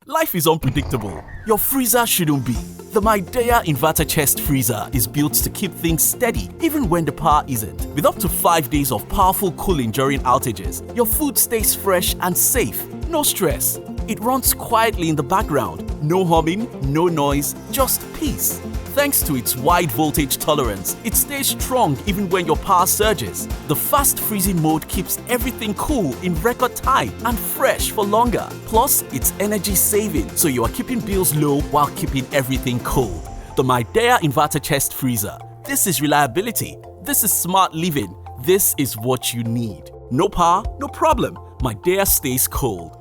Life is unpredictable. Your freezer shouldn't be. The Midea Inverter Chest Freezer is built to keep things steady even when the power isn't. With up to 5 days of powerful cooling during outages, your food stays fresh and safe. No stress. It runs quietly in the background. No humming, no noise, just peace. Thanks to its wide voltage tolerance, it stays strong even when your power surges. The fast freezing mode keeps everything cool in record time and fresh for longer. Plus, it's energy saving, so you are keeping bills low while keeping everything cold. The Midea Inverter Chest Freezer. This is reliability. This is smart living. This is what you need. No power, no problem. Midea stays cold.